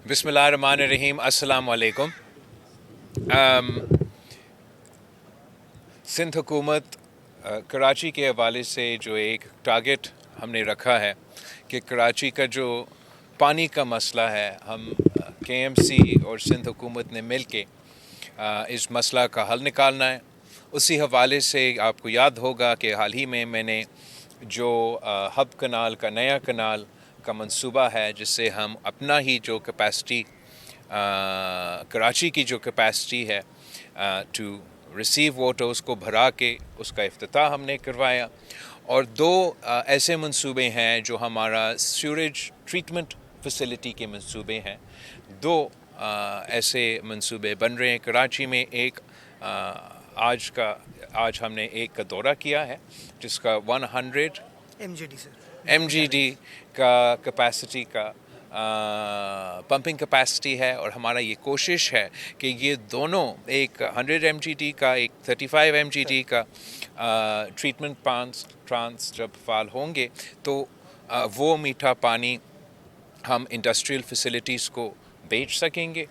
بسم اللہ الرحمن الرحیم. السلام علیکم. سندھ حکومت کراچی کے حوالے سے جو ایک ٹارگٹ ہم نے رکھا ہے کہ کراچی کا جو پانی کا مسئلہ ہے، ہم کے ایم سی اور سندھ حکومت نے مل کے اس مسئلہ کا حل نکالنا ہے. اسی حوالے سے آپ کو یاد ہوگا کہ حال ہی میں نے جو ہب کنال کا نیا کنال کا منصوبہ ہے، جس سے ہم اپنا ہی جو کیپیسٹی کراچی کی جو کیپیسٹی ہے ٹو ریسیو واٹر، اس کو بھرا کے اس کا افتتاح ہم نے کروایا. اور دو ایسے منصوبے ہیں جو ہمارا سیوریج ٹریٹمنٹ فیسلٹی کے منصوبے ہیں. دو ایسے منصوبے بن رہے ہیں کراچی میں. ایک آج ہم نے ایک کا دورہ کیا ہے جس کا 100 ایم جی ڈی کا کیپیسٹی کا پمپنگ کیپیسٹی ہے، اور ہمارا یہ کوشش ہے کہ یہ دونوں، ایک 100 ایم جی ڈی کا، ایک 35 ایم جی ڈی کا ٹریٹمنٹ پلانٹس جب فعال ہوں گے تو وہ میٹھا پانی ہم انڈسٹریل فیسلٹیز کو بیچ سکیں گے.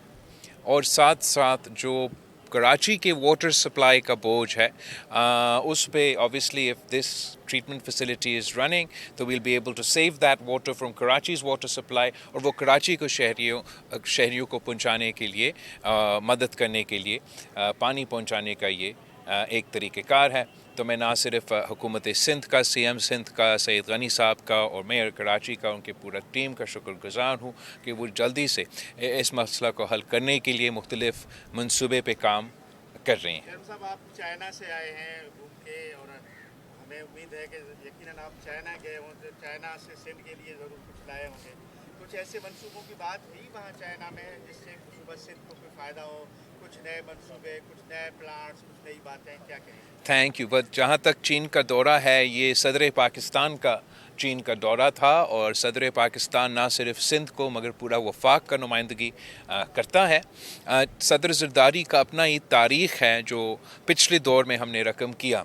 اور ساتھ ساتھ جو کراچی کے واٹر سپلائی کا بوجھ ہے، اس پہ obviously if this treatment facility is running تو we'll be able to save that water from Karachi's water supply، اور وہ کراچی کو شہریوں کو پہنچانے کے لیے، مدد کرنے کے لیے، پانی پہنچانے کا یہ ایک طریقہ کار ہے. تو میں نہ صرف حکومت سندھ کا، سی ایم سندھ کا سید غنی صاحب کا اور میئر کراچی کا، ان کے پورا ٹیم کا شکر گزار ہوں کہ وہ جلدی سے اس مسئلہ کو حل کرنے کے لیے مختلف منصوبے پہ کام کر رہے ہیں. صاحب، آپ چائنا سے آئے ہیں گھوم کے، اور ہمیں امید ہے کہ یقیناً آپ چائنا گئے ہوں تو چائنا سے سندھ کے لیے ضرور کچھ لائے ہوں گے. کچھ ایسے منصوبوں کی بات ہوئی وہاں چائنا میں جس سے صوبہ سندھ کو کوئی فائدہ ہو؟ کچھ نئے منصوبے، کچھ نئے پلانٹس، کچھ نئی باتیں کیا کہیں؟ Thank you. بس جہاں تک چین کا دورہ ہے، یہ صدر پاکستان کا چین کا دورہ تھا، اور صدر پاکستان نہ صرف سندھ کو مگر پورا وفاق کا نمائندگی کرتا ہے. صدر زرداری کا اپنا ہی تاریخ ہے جو پچھلے دور میں ہم نے رقم کیا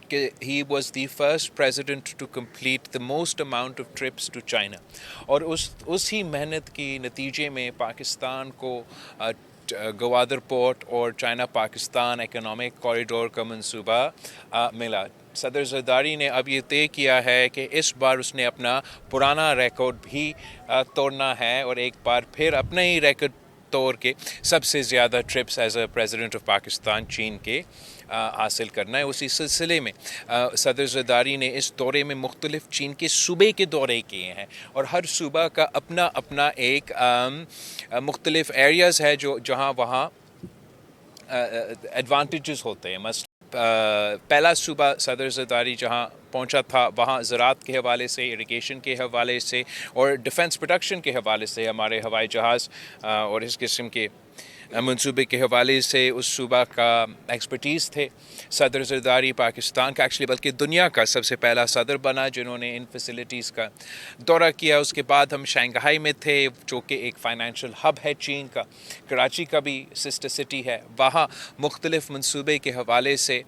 کہ he was the first president to complete the most amount of trips to China. اور اسی محنت کی نتیجے میں پاکستان کو گوادر پورٹ اور چائنا پاکستان اکنامک کوریڈور کا منصوبہ ملا. صدر زرداری نے اب یہ طے کیا ہے کہ اس بار اس نے اپنا پرانا ریکارڈ بھی توڑنا ہے، اور ایک بار پھر اپنا ہی ریکارڈ توڑ کے سب سے زیادہ trips as a president of Pakistan چین کے حاصل کرنا ہے. اسی سلسلے میں صدر زرداری نے اس دورے میں مختلف چین کے صوبے کے دورے کیے ہیں، اور ہر صوبہ کا اپنا اپنا ایک مختلف ایریاز ہے جہاں وہاں ایڈوانٹیجز ہوتے ہیں. مثلا پہلا صوبہ صدر زرداری جہاں پہنچا تھا، وہاں زراعت کے حوالے سے، اریگیشن کے حوالے سے اور ڈیفنس پروڈکشن کے حوالے سے، ہمارے ہوائی جہاز اور اس قسم کے منصوبے کے حوالے سے اس صوبہ کا ایکسپرٹیز تھے. صدر زرداری پاکستان کا ایکچولی بلکہ دنیا کا سب سے پہلا صدر بنا جنہوں نے ان فیسلٹیز کا دورہ کیا. اس کے بعد ہم شنگھائی میں تھے جو کہ ایک فائنینشیل ہب ہے چین کا. کراچی کا بھی سسٹر سٹی ہے. وہاں مختلف منصوبے کے حوالے سے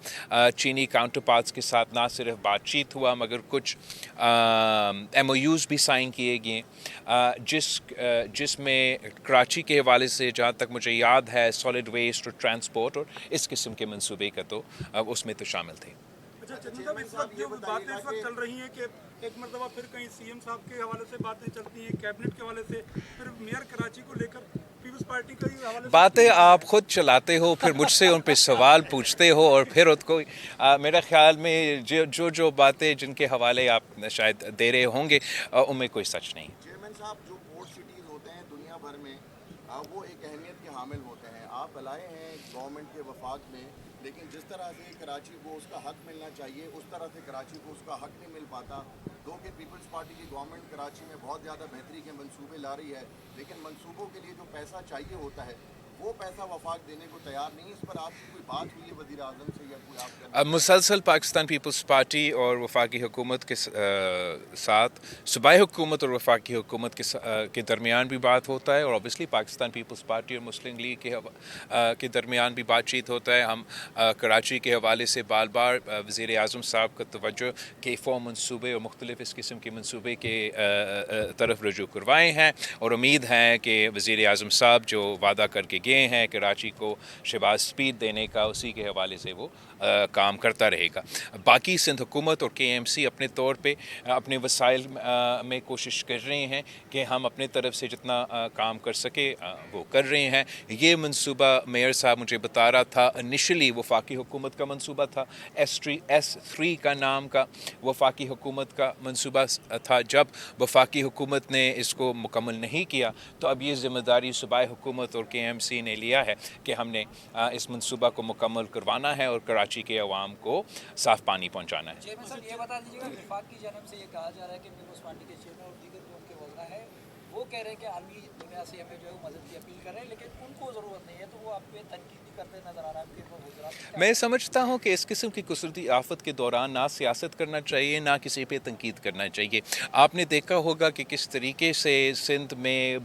چینی کاؤنٹر پارٹس کے ساتھ نہ صرف بات چیت ہوا مگر کچھ ایم او یوز بھی سائن کیے گئے، جس میں کراچی کے حوالے سے جہاں تک مجھے یاد ہے سالڈ ویسٹ اور ٹرانسپورٹ اور اس قسم کے منصوبے کا تو اس میں تو شامل تھے. اچھا صاحب، اس وقت جو باتیں اس وقت چل رہی ہیں کہ ایک مرتبہ پھر کہیں سی ایم صاحب کے حوالے سے باتیں چلتی ہیں، کیبنٹ کے حوالے سے، پھر میئر کراچی کو لے کر پیپلز پارٹی کا ہی حوالے سے باتیں آپ خود چلاتے ہو، پھر مجھ سے ان پہ سوال پوچھتے ہو، اور پھر ان کو میرا خیال میں جو باتیں جن کے حوالے آپ شاید دے رہے ہوں گے ان میں کوئی سچ نہیں. چیئرمین صاحب، جو پورٹ سٹیز ہوتے ہیں دنیا بھر میں وہ ایک اہمیت کے حامل ہوتے ہیں. آپ لائے ہیں گورنمنٹ کے وفاق میں، لیکن جس طرح سے کراچی کو اس کا حق ملنا چاہیے اس طرح سے کراچی کو اس کا حق نہیں مل پاتا. دو کہ پیپلز پارٹی کی گورنمنٹ کراچی میں بہت زیادہ بہتری کے منصوبے لا رہی ہے، لیکن منصوبوں کے لیے جو پیسہ چاہیے ہوتا ہے وہ پیسہ وفاق دینے کو تیار نہیں. اس پر آپ کی کوئی بات ہوئی ہے وزیر اعظم سے یا کوئی آپ مسلسل پاکستان پیپلز پارٹی اور وفاقی حکومت کے ساتھ صوبائی حکومت اور وفاقی حکومت کے درمیان بھی بات ہوتا ہے, اور اوبیسلی پاکستان پیپلز پارٹی اور مسلم لیگ کے درمیان بھی بات چیت ہوتا ہے. ہم کراچی کے حوالے سے بار بار وزیر اعظم صاحب کا توجہ K4 منصوبے اور مختلف اس قسم کے منصوبے کے طرف رجوع کروائے ہیں, اور امید ہے کہ وزیر اعظم صاحب جو وعدہ کر کے گئے ہیں کراچی کو شہباز سپیڈ دینے کا, اسی کے حوالے سے وہ کام کرتا رہے گا. باقی سندھ حکومت اور KMC اپنے طور پہ اپنے وسائل میں کوشش کر رہے ہیں کہ ہم اپنے طرف سے جتنا کام کر سکے وہ کر رہے ہیں. یہ منصوبہ میئر صاحب مجھے بتا رہا تھا انیشلی وفاقی حکومت کا منصوبہ تھا, S3 کا نام کا وفاقی حکومت کا منصوبہ تھا. جب وفاقی حکومت نے اس کو مکمل نہیں کیا تو اب یہ ذمہ داری صوبائی حکومت اور KMC نے لیا ہے کہ ہم نے اس منصوبہ کو مکمل کروانا ہے اور کراچی کے عوام کو صاف پانی پہنچانا ہے. چیئرمین صاحب یہ بتا دیجیے گا, وفاق کی جانب سے یہ کہا جا رہا ہے کہ پیپلز پارٹی کے چیئرمین اور دیگر جو ان کے وزراء ہیں وہ کہہ رہے ہیں کہ عالمی دنیا سے ہمیں جو ہے مدد کی اپیل کر رہے ہیں, لیکن ان کو ضرورت نہیں ہے, تو وہ آپ پہ تنقید بھی کرتے نظر آ رہا ہے. میں سمجھتا ہوں کہ اس قسم کی قدرتی آفت کے دوران نہ سیاست کرنا چاہیے نہ کسی پہ تنقید کرنا چاہیے. آپ نے دیکھا ہوگا کہ کس طریقے سے سندھ میں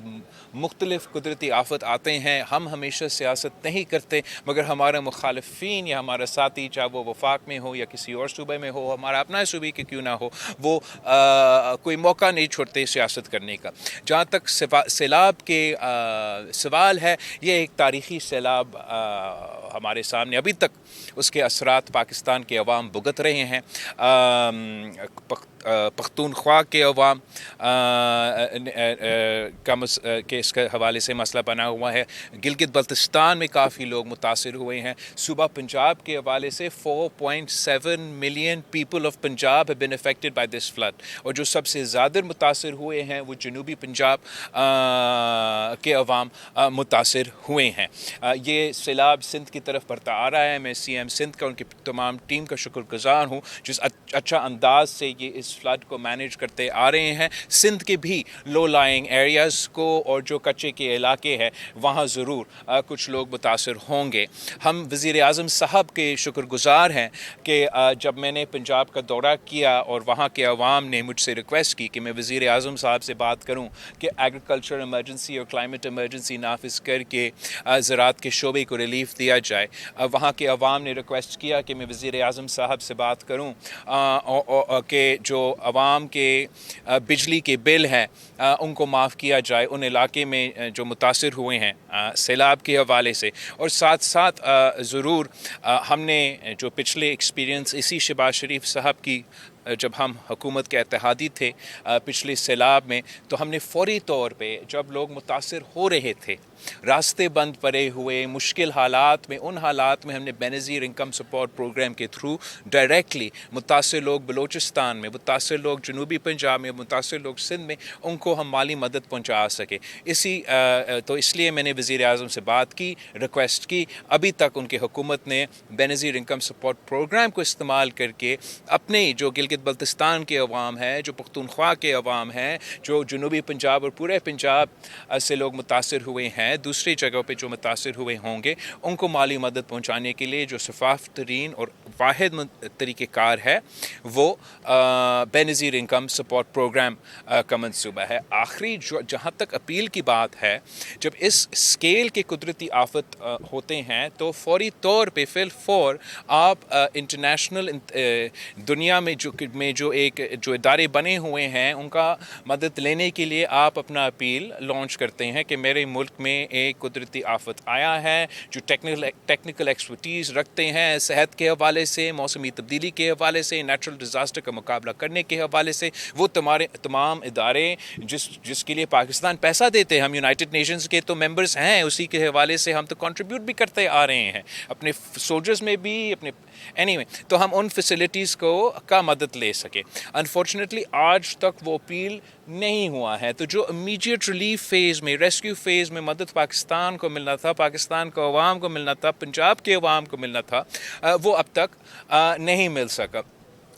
مختلف قدرتی آفت آتے ہیں. ہم ہمیشہ سیاست نہیں کرتے, مگر ہمارے مخالفین یا ہمارا ساتھی, چاہے وہ وفاق میں ہو یا کسی اور صوبے میں ہو, ہمارا اپنا صوبے کے کیوں نہ ہو, وہ کوئی موقع نہیں چھوڑتے سیاست کرنے کا. جہاں تک سیلاب کے سوال ہے, یہ ایک تاریخی سیلاب ہمارے سامنے, ابھی تک اس کے اثرات پاکستان کے عوام بھگت رہے ہیں. پختونخوا کے عوام کے اس کے حوالے سے مسئلہ بنا ہوا ہے. گلگت بلتستان میں کافی لوگ متاثر ہوئے ہیں. صوبہ پنجاب کے حوالے سے 4.7 million people of Punjab have been affected by this flood, اور جو سب سے زیادہ متاثر ہوئے ہیں وہ جنوبی پنجاب کے عوام متاثر ہوئے ہیں. یہ سیلاب سندھ کی طرف بڑھتا آ رہا ہے. میں CM سندھ کا ان کی تمام ٹیم کا شکر گزار ہوں جس اچھا انداز سے یہ اس فلڈ کو مینیج کرتے آ رہے ہیں. سندھ کے بھی لو لائنگ ایریاز کو اور جو کچے کے علاقے ہیں وہاں ضرور کچھ لوگ متاثر ہوں گے. ہم وزیر اعظم صاحب کے شکر گزار ہیں کہ جب میں نے پنجاب کا دورہ کیا اور وہاں کے عوام نے مجھ سے ریکویسٹ کی کہ میں وزیر اعظم صاحب سے بات کروں کہ ایگریکلچر ایمرجنسی اور کلائمیٹ ایمرجنسی نافذ کر کے زراعت کے شعبے کو ریلیف دیا جائے, وہاں کے عوام نے ریکویسٹ کیا کہ میں وزیر اعظم صاحب سے بات کروں کہ جو عوام کے بجلی کے بل ہیں ان کو معاف کیا جائے ان علاقے میں جو متاثر ہوئے ہیں سیلاب کے حوالے سے. اور ساتھ ساتھ ضرور ہم نے جو پچھلے ایکسپیرینس اسی شہباز شریف صاحب کی جب ہم حکومت کے اتحادی تھے پچھلے سیلاب میں, تو ہم نے فوری طور پہ جب لوگ متاثر ہو رہے تھے, راستے بند پڑے ہوئے مشکل حالات میں, ان حالات میں ہم نے بینظیر انکم سپورٹ پروگرام کے تھرو ڈائریکٹلی متاثر لوگ بلوچستان میں, متاثر لوگ جنوبی پنجاب میں, متاثر لوگ سندھ میں, ان کو ہم مالی مدد پہنچا سکے. تو اس لیے میں نے وزیر اعظم سے بات کی, ریکویسٹ کی. ابھی تک ان کی حکومت نے بینظیر انکم سپورٹ پروگرام کو استعمال کر کے اپنے جو گلگت بلتستان کے عوام ہیں, جو پختونخوا کے عوام ہیں, جو جنوبی پنجاب اور پورے پنجاب سے لوگ متاثر ہوئے ہیں, دوسری جگہوں پہ جو متاثر ہوئے ہوں گے, ان کو مالی مدد پہنچانے کے لیے جو شفاف ترین اور واحد طریقہ کار ہے وہ بینظیر انکم سپورٹ پروگرام کا منصوبہ ہے. آخری جہاں تک اپیل کی بات ہے, جب اس اسکیل کے قدرتی آفت ہوتے ہیں تو فوری طور پہ فور آپ انٹرنیشنل دنیا میں جو ادارے بنے ہوئے ہیں ان کا مدد لینے کے لیے آپ اپنا اپیل لانچ کرتے ہیں کہ میرے ملک میں ایک قدرتی آفت آیا ہے, جو ٹیکنیکل ایکسپرٹیز رکھتے ہیں صحت کے حوالے سے, موسمی تبدیلی کے حوالے سے, نیچرل ڈیزاسٹر کا مقابلہ کرنے کے حوالے سے. وہ تمام ادارے جس کے لیے پاکستان پیسہ دیتے ہیں, ہم یونائٹڈ نیشنز کے تو ممبرز ہیں, اسی کے حوالے سے ہم تو کنٹریبیوٹ بھی کرتے آ رہے ہیں اپنے سولجرز میں بھی, اپنے تو ہم ان فیسلٹیز کا مدد لے سکے. انفارچونیٹلی آج تک وہ اپیل نہیں ہوا ہے. تو جو امیجیٹ ریلیف فیز میں, ریسکیو فیز میں مدد پاکستان کو ملنا تھا, پاکستان کو عوام کو ملنا تھا, پنجاب کے عوام کو ملنا تھا, وہ اب تک نہیں مل سکا.